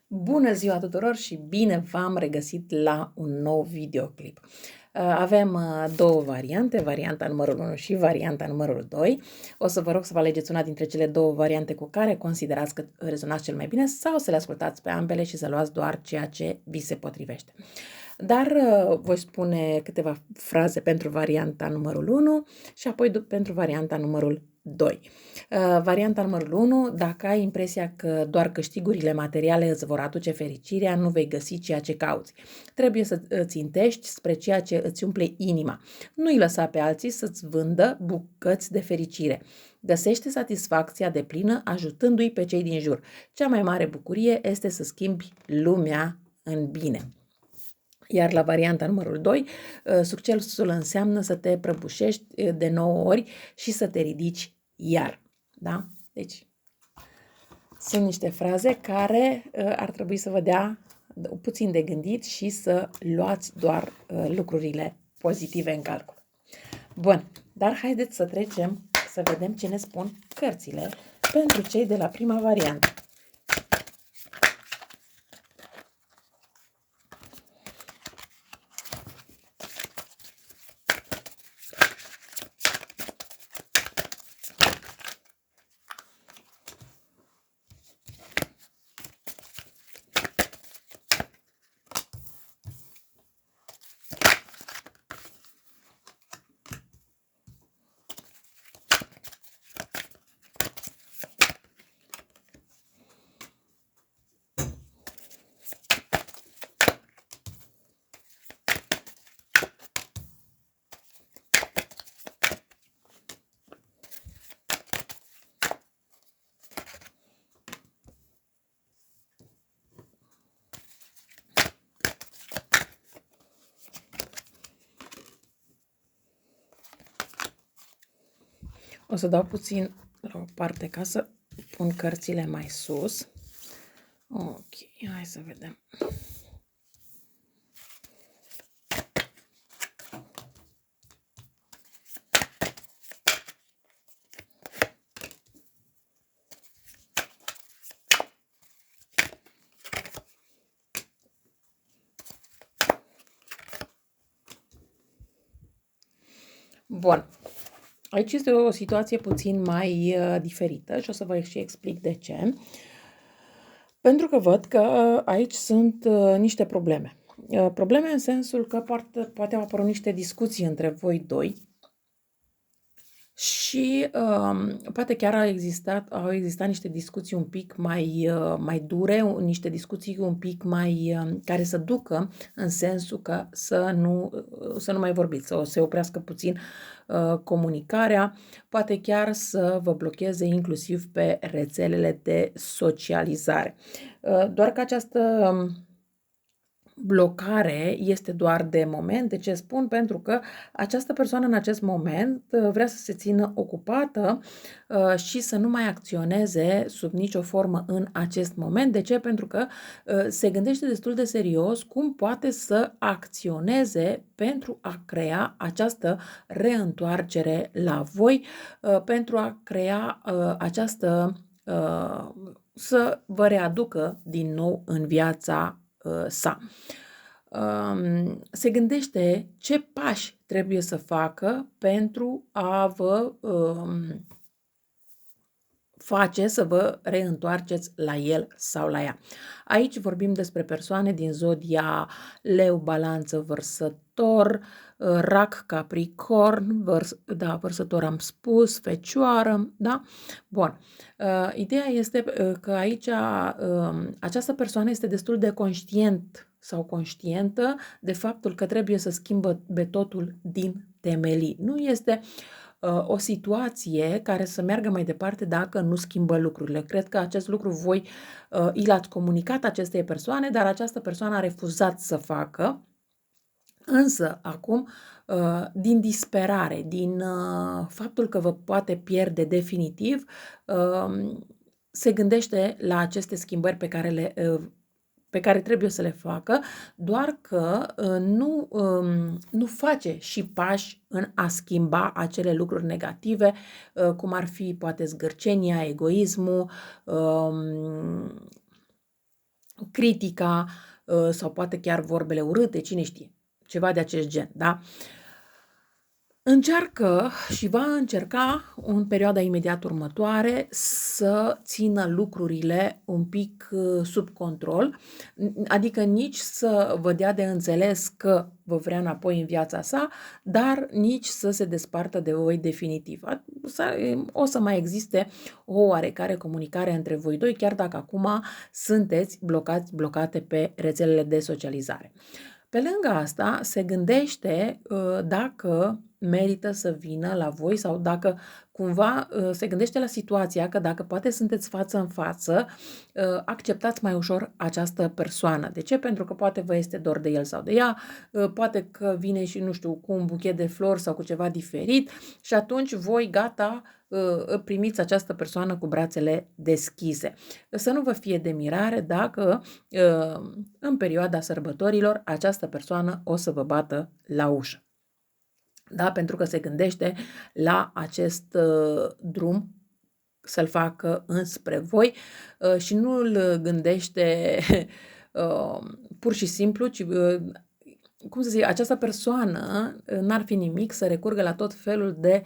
Bună ziua tuturor și bine v-am regăsit la un nou videoclip. Avem două variante, varianta numărul 1 și varianta numărul 2. O să vă rog să vă alegeți una dintre cele două variante cu care considerați că rezonați cel mai bine sau să le ascultați pe ambele și să luați doar ceea ce vi se potrivește. Dar voi spune câteva fraze pentru varianta numărul 1 și apoi pentru varianta numărul 2. Varianta numărul 1, dacă ai impresia că doar câștigurile materiale îți vor aduce fericirea, nu vei găsi ceea ce cauți. Trebuie să țintești spre ceea ce îți umple inima. Nu-i lăsa pe alții să-ți vândă bucăți de fericire. Găsește satisfacția deplină ajutându-i pe cei din jur. Cea mai mare bucurie este să schimbi lumea în bine. Iar la varianta numărul 2, succesul înseamnă să te prăbușești de 9 ori și să te ridici iar. Da? Deci, sunt niște fraze care ar trebui să vă dea puțin de gândit și să luați doar lucrurile pozitive în calcul. Bun, dar haideți să trecem să vedem ce ne spun cărțile pentru cei de la prima variantă. O să dau puțin la o parte ca să pun cărțile mai sus. Ok, hai să vedem. Bun. Aici este o situație puțin mai diferită și o să vă și explic de ce. Pentru că văd că aici sunt niște probleme. Probleme în sensul că poate au apărut niște discuții între voi doi și poate chiar au existat niște discuții un pic mai dure, niște discuții un pic mai care să ducă în sensul că să nu mai vorbiți, să se oprească puțin comunicarea, poate chiar să vă blocheze inclusiv pe rețelele de socializare. Doar că această blocare este doar de moment. De ce spun? Pentru că această persoană în acest moment vrea să se țină ocupată și să nu mai acționeze sub nicio formă în acest moment. De ce? Pentru că se gândește destul de serios cum poate să acționeze pentru a crea această reîntoarcere la voi, pentru a crea această să vă readucă din nou în viața sa. Se gândește ce pași trebuie să facă pentru a vă face să vă reîntoarceți la el sau la ea. Aici vorbim despre persoane din zodia Leu, Balanță, Vărsător, Rac, Capricorn, Vărsător am spus, Fecioară, da? Bun. Ideea este că aici această persoană este destul de conștient sau conștientă de faptul că trebuie să schimbă totul din temelii. Nu este o situație care să meargă mai departe dacă nu schimbă lucrurile. Cred că acest lucru voi i l-ați comunicat acestei persoane, dar această persoană a refuzat să facă. Însă, acum, din disperare, din faptul că vă poate pierde definitiv, se gândește la aceste schimbări pe care trebuie să le facă, doar că nu face și pași în a schimba acele lucruri negative, cum ar fi poate zgârcenia, egoismul, critica sau poate chiar vorbele urâte, cine știe, ceva de acest gen, da? Încearcă și va încerca în perioada imediat următoare să țină lucrurile un pic sub control, adică nici să vă dea de înțeles că vă vrea înapoi în viața sa, dar nici să se despartă de voi definitiv. O să mai existe o oarecare comunicare între voi doi, chiar dacă acum sunteți blocate pe rețelele de socializare. Pe lângă asta, se gândește dacă merită să vină la voi sau dacă cumva se gândește la situația că dacă poate sunteți față în față, acceptați mai ușor această persoană. De ce? Pentru că poate vă este dor de el sau de ea, poate că vine și, nu știu, cu un buchet de flori sau cu ceva diferit și atunci voi, gata, primiți această persoană cu brațele deschise. Să nu vă fie de mirare dacă în perioada sărbătorilor această persoană o să vă bată la ușă. Da? Pentru că se gândește la acest drum să-l facă înspre voi și nu îl gândește pur și simplu, ci cum să zic, această persoană n-ar fi nimic să recurgă la tot felul de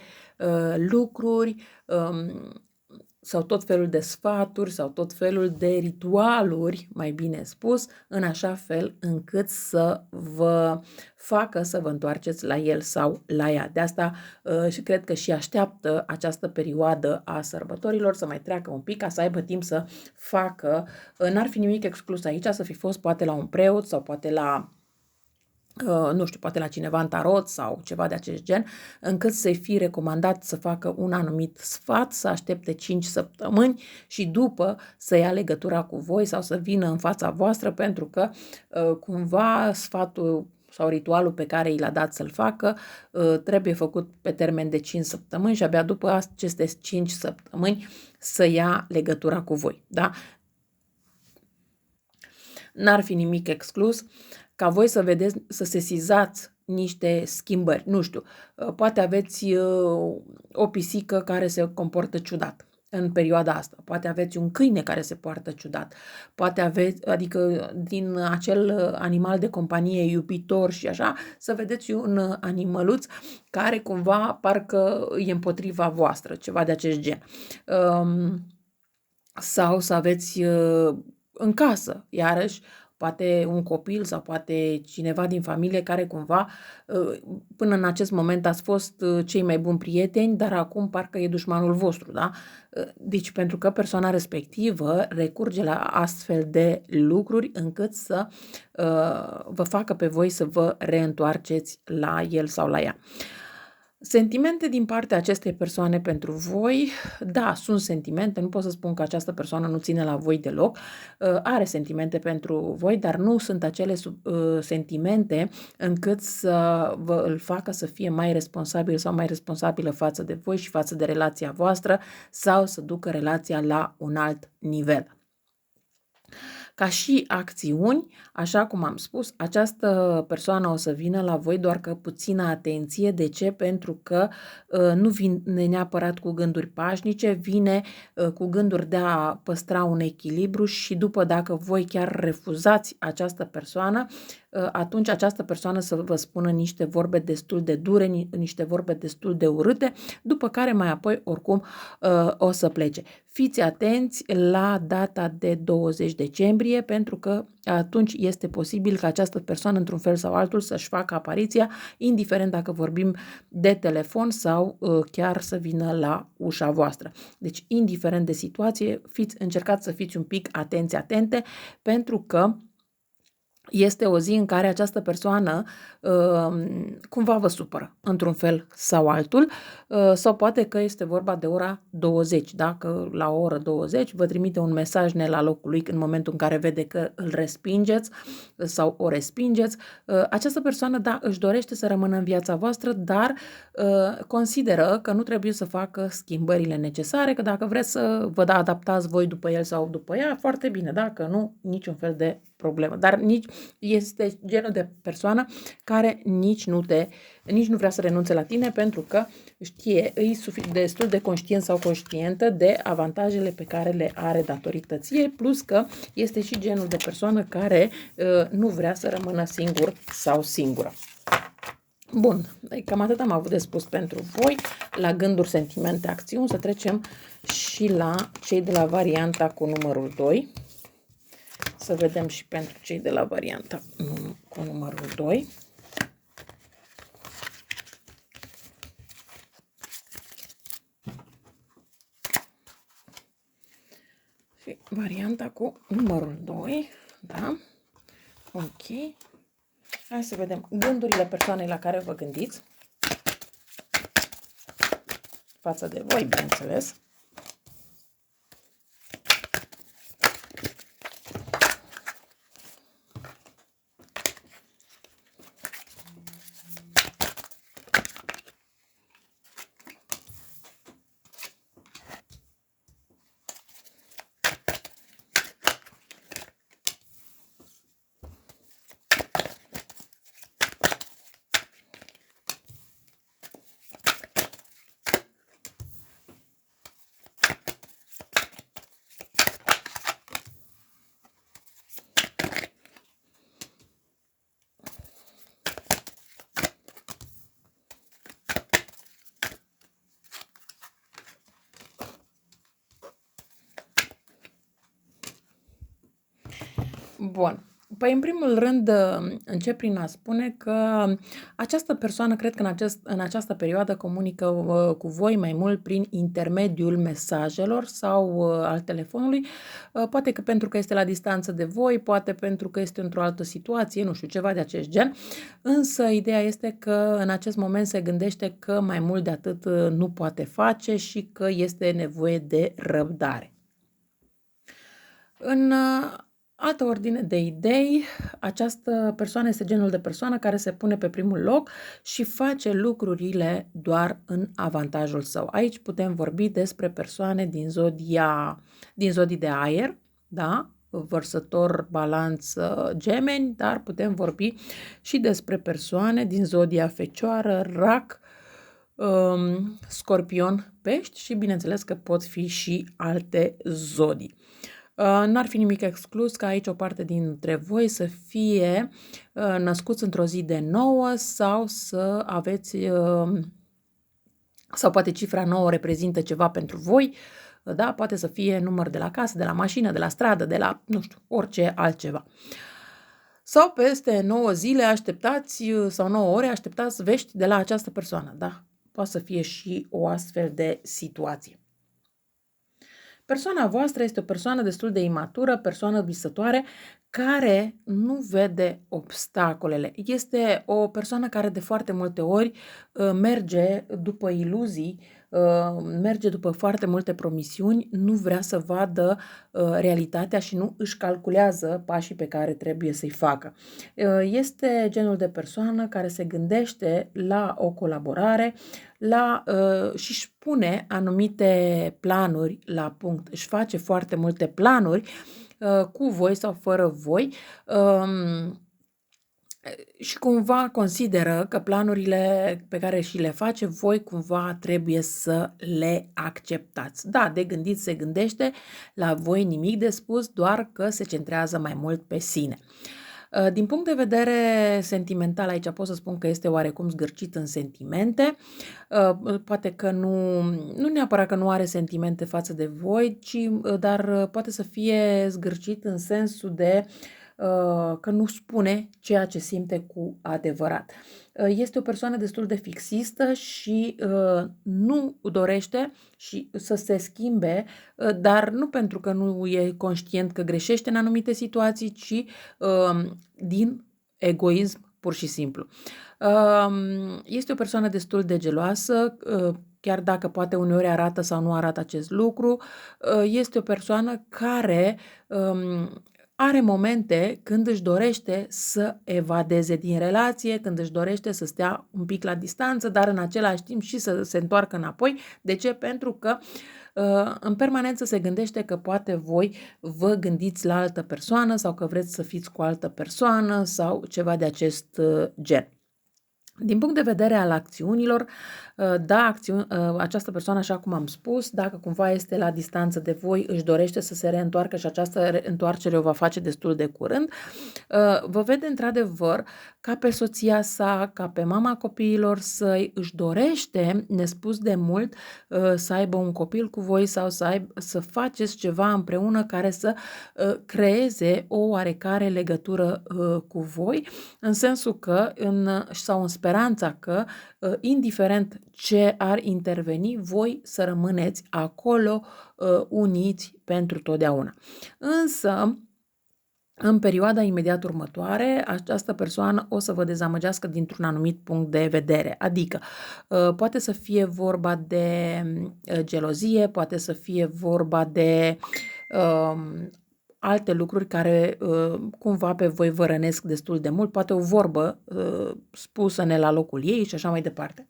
lucruri sau tot felul de sfaturi sau tot felul de ritualuri, mai bine spus, în așa fel încât să vă facă să vă întoarceți la el sau la ea. De asta și cred că și așteaptă această perioadă a sărbătorilor să mai treacă un pic ca să aibă timp să facă. N-ar fi nimic exclus aici, să fi fost poate la un preot sau poate la nu știu, poate la cineva în tarot sau ceva de acest gen, încât să-i fi recomandat să facă un anumit sfat, să aștepte 5 săptămâni și după să ia legătura cu voi sau să vină în fața voastră, pentru că cumva sfatul sau ritualul pe care i l-a dat să-l facă trebuie făcut pe termen de 5 săptămâni și abia după aceste 5 săptămâni să ia legătura cu voi. Da? N-ar fi nimic exclus ca voi să vedeți, să sesizați niște schimbări. Nu știu, poate aveți o pisică care se comportă ciudat în perioada asta. Poate aveți un câine care se poartă ciudat. Poate aveți, adică din acel animal de companie iubitor și așa, să vedeți un animăluț care cumva parcă e împotriva voastră, ceva de acest gen. Sau să aveți în casă, iarăși, poate un copil sau poate cineva din familie care cumva până în acest moment ați fost cei mai buni prieteni, dar acum parcă e dușmanul vostru, da? Deci pentru că persoana respectivă recurge la astfel de lucruri încât să vă facă pe voi să vă reîntoarceți la el sau la ea. Sentimente din partea acestei persoane pentru voi, da, sunt sentimente, nu pot să spun că această persoană nu ține la voi deloc, are sentimente pentru voi, dar nu sunt acele sentimente încât să vă îl facă să fie mai responsabil sau mai responsabilă față de voi și față de relația voastră sau să ducă relația la un alt nivel. Ca și acțiuni, așa cum am spus, această persoană o să vină la voi doar că puțină atenție. De ce? Pentru că nu vine neapărat cu gânduri pașnice, vine cu gânduri de a păstra un echilibru și după, dacă voi chiar refuzați această persoană, atunci această persoană să vă spună niște vorbe destul de dure, niște vorbe destul de urâte, după care mai apoi oricum o să plece. Fiți atenți la data de 20 decembrie, pentru că atunci este posibil ca această persoană într-un fel sau altul să-și facă apariția, indiferent dacă vorbim de telefon sau chiar să vină la ușa voastră. Deci, indiferent de situație, încercați să fiți un pic atente, pentru că este o zi în care această persoană cumva vă supără, într-un fel sau altul, sau poate că este vorba de ora 20, dacă la o oră 20 vă trimite un mesaj ne la locul lui în momentul în care vede că îl respingeți sau o respingeți. Această persoană, da, își dorește să rămână în viața voastră, dar consideră că nu trebuie să facă schimbările necesare, că dacă vreți să vă adaptați voi după el sau după ea, foarte bine, dacă nu, niciun fel de problemă. Dar nici este genul de persoană care nici nu vrea să renunțe la tine, pentru că știe, e destul de conștient sau conștientă de avantajele pe care le are datorită ție, plus că este și genul de persoană care nu vrea să rămână singur sau singură. Bun, cam atât am avut de spus pentru voi, la gânduri, sentimente, acțiuni. Să trecem și la cei de la varianta cu numărul 2. Să vedem și pentru cei de la varianta cu numărul 2. Și varianta cu numărul 2, da? Ok. Hai să vedem gândurile persoanei la care vă gândiți. Față de voi, bineînțeles. Bun. Păi, în primul rând, încep prin a spune că această persoană, cred că în această perioadă comunică cu voi mai mult prin intermediul mesajelor sau al telefonului, poate că pentru că este la distanță de voi, poate pentru că este într-o altă situație, nu știu, ceva de acest gen, însă ideea este că în acest moment se gândește că mai mult de atât nu poate face și că este nevoie de răbdare. În altă ordine de idei, această persoană este genul de persoană care se pune pe primul loc și face lucrurile doar în avantajul său. Aici putem vorbi despre persoane din zodii de aer, da? Vărsător, Balanț, Gemeni, dar putem vorbi și despre persoane din zodia Fecioară, Rac, Scorpion, Pești și bineînțeles că pot fi și alte zodii. N-ar fi nimic exclus ca aici o parte dintre voi să fie născuți într-o zi de 9 sau să aveți, sau poate cifra 9 reprezintă ceva pentru voi, da? Poate să fie număr de la casă, de la mașină, de la stradă, de la, nu știu, orice altceva. Sau peste 9 zile așteptați, sau 9 ore așteptați vești de la această persoană, da? Poate să fie și o astfel de situație. Persoana voastră este o persoană destul de imatură, persoană visătoare, care nu vede obstacolele. Este o persoană care de foarte multe ori merge după iluzii, merge după foarte multe promisiuni, nu vrea să vadă realitatea și nu își calculează pașii pe care trebuie să-i facă. Este genul de persoană care se gândește la o colaborare, și își pune anumite planuri la punct. Își face foarte multe planuri cu voi sau fără voi și cumva consideră că planurile pe care și le face voi cumva trebuie să le acceptați. Da, de gândit se gândește, la voi nimic de spus, doar că se centrează mai mult pe sine. Din punct de vedere sentimental, aici pot să spun că este oarecum zgârcit în sentimente, poate că nu neapărat că nu are sentimente față de voi, dar poate să fie zgârcit în sensul de că nu spune ceea ce simte cu adevărat. Este o persoană destul de fixistă și nu dorește și să se schimbe, dar nu pentru că nu e conștient că greșește în anumite situații, ci din egoism pur și simplu. Este o persoană destul de geloasă, chiar dacă poate uneori arată sau nu arată acest lucru. Este o persoană care are momente când își dorește să evadeze din relație, când își dorește să stea un pic la distanță, dar în același timp și să se întoarcă înapoi. De ce? Pentru că în permanență se gândește că poate voi vă gândiți la altă persoană sau că vreți să fiți cu altă persoană sau ceva de acest gen. Din punct de vedere al acțiunilor, da, această persoană, așa cum am spus, dacă cumva este la distanță de voi, își dorește să se reîntoarcă și această reîntoarcere o va face destul de curând, vă vede într-adevăr ca pe soția sa, ca pe mama copiilor săi, își dorește, nespus de mult, să aibă un copil cu voi sau să faceți ceva împreună care să creeze o oarecare legătură cu voi, în sensul că, sau în speranța că, indiferent ce ar interveni, voi să rămâneți acolo uniți pentru totdeauna. Însă, în perioada imediat următoare, această persoană o să vă dezamăgească dintr-un anumit punct de vedere. Adică, poate să fie vorba de gelozie, poate să fie vorba de alte lucruri care cumva pe voi vă rănesc destul de mult, poate o vorbă spusă ne la locul ei și așa mai departe.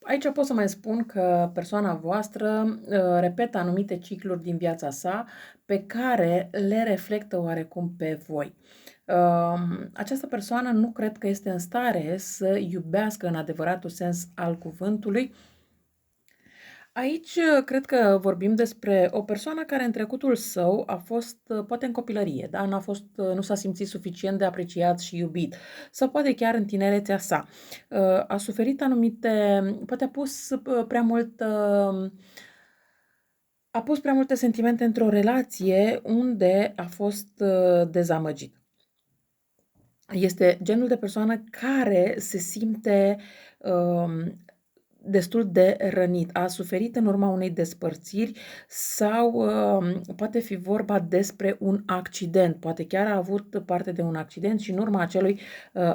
Aici pot să mai spun că persoana voastră repetă anumite cicluri din viața sa pe care le reflectă oarecum pe voi. Această persoană nu cred că este în stare să iubească în adevăratul sens al cuvântului. Aici cred că vorbim despre o persoană care în trecutul său a fost, poate în copilărie, da? Nu s-a simțit suficient de apreciat și iubit, sau poate chiar în tinerețea sa. A suferit poate a pus prea multe sentimente într-o relație unde a fost dezamăgit. Este genul de persoană care se simte destul de rănit, a suferit în urma unei despărțiri sau poate fi vorba despre un accident, poate chiar a avut parte de un accident și în urma acelui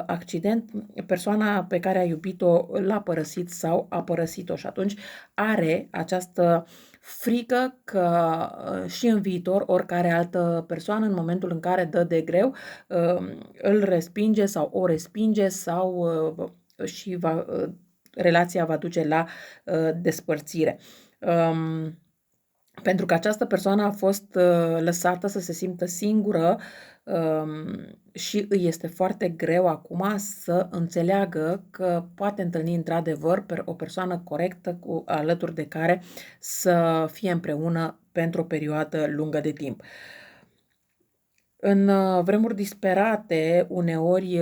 accident persoana pe care a iubit-o l-a părăsit sau a părăsit-o și atunci are această frică că și în viitor oricare altă persoană în momentul în care dă de greu îl respinge sau o respinge sau și relația va duce la despărțire. Pentru că această persoană a fost lăsată să se simtă singură și îi este foarte greu acum să înțeleagă că poate întâlni într-adevăr o persoană corectă alături de care să fie împreună pentru o perioadă lungă de timp. În vremuri disperate, uneori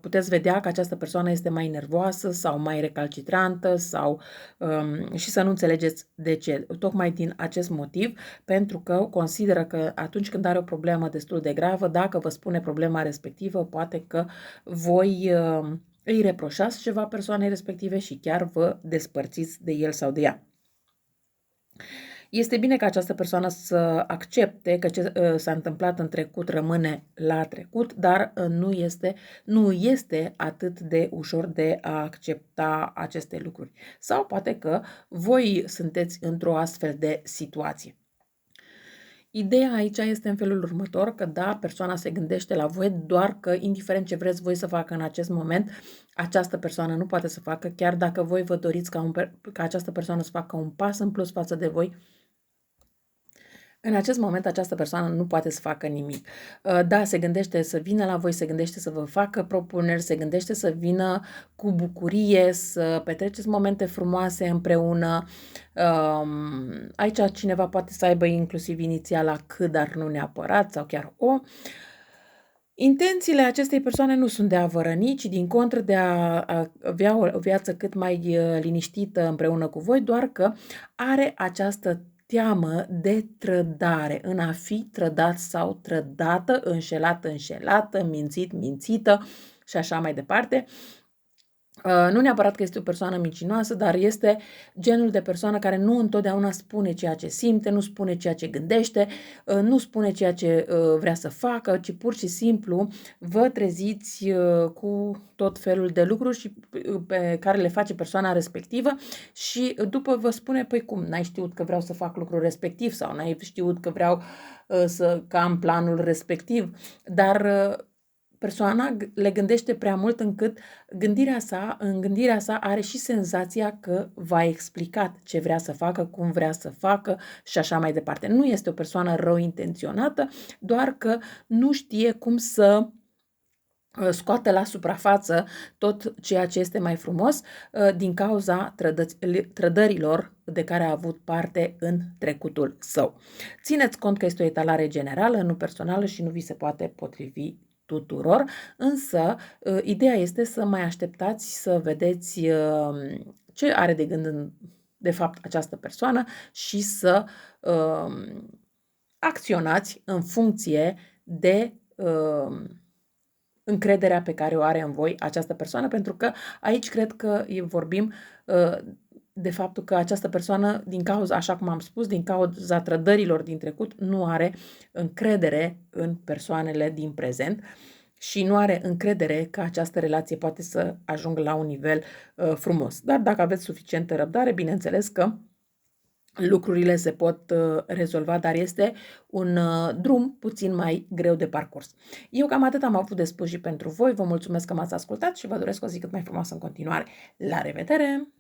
puteți vedea că această persoană este mai nervoasă sau mai recalcitrantă și să nu înțelegeți de ce. Tocmai din acest motiv, pentru că consideră că atunci când are o problemă destul de gravă, dacă vă spune problema respectivă, poate că voi îi reproșați ceva persoanei respective și chiar vă despărțiți de el sau de ea. Este bine ca această persoană să accepte că ce s-a întâmplat în trecut rămâne la trecut, dar nu este atât de ușor de a accepta aceste lucruri. Sau poate că voi sunteți într-o astfel de situație. Ideea aici este în felul următor, că da, persoana se gândește la voi, doar că indiferent ce vreți voi să facă în acest moment, această persoană nu poate să facă, chiar dacă voi vă doriți ca această persoană să facă un pas în plus față de voi. În acest moment această persoană nu poate să facă nimic. Da, se gândește să vină la voi, se gândește să vă facă propuneri, se gândește să vină cu bucurie, să petreceți momente frumoase împreună. Aici cineva poate să aibă inclusiv inițiala C, dar nu neapărat, sau chiar O. Intențiile acestei persoane nu sunt de a vă răni, ci din contră de a avea o viață cât mai liniștită împreună cu voi, doar că are această teamă de trădare, în a fi trădat sau trădată, înșelată, mințită și așa mai departe. Nu neapărat că este o persoană mincinoasă, dar este genul de persoană care nu întotdeauna spune ceea ce simte, nu spune ceea ce gândește, nu spune ceea ce vrea să facă, ci pur și simplu vă treziți cu tot felul de lucruri pe care le face persoana respectivă și după vă spune, păi cum, n-ai știut că vreau să fac lucrul respectiv sau n-ai știut că vreau să am planul respectiv, dar persoana le gândește prea mult încât în gândirea sa are și senzația că v-a explicat ce vrea să facă, cum vrea să facă și așa mai departe. Nu este o persoană rău intenționată, doar că nu știe cum să scoate la suprafață tot ceea ce este mai frumos din cauza trădărilor de care a avut parte în trecutul său. Țineți cont că este o etalare generală, nu personală și nu vi se poate potrivi tuturor, însă ideea este să mai așteptați să vedeți ce are de gând de fapt această persoană și să acționați în funcție de încrederea pe care o are în voi această persoană, pentru că aici cred că vorbim de faptul că această persoană, din cauza, așa cum am spus, din cauza trădărilor din trecut, nu are încredere în persoanele din prezent și nu are încredere că această relație poate să ajungă la un nivel frumos. Dar dacă aveți suficientă răbdare, bineînțeles că lucrurile se pot rezolva, dar este un drum puțin mai greu de parcurs. Eu cam atât am avut de spus și pentru voi. Vă mulțumesc că m-ați ascultat și vă doresc o zi cât mai frumoasă în continuare. La revedere!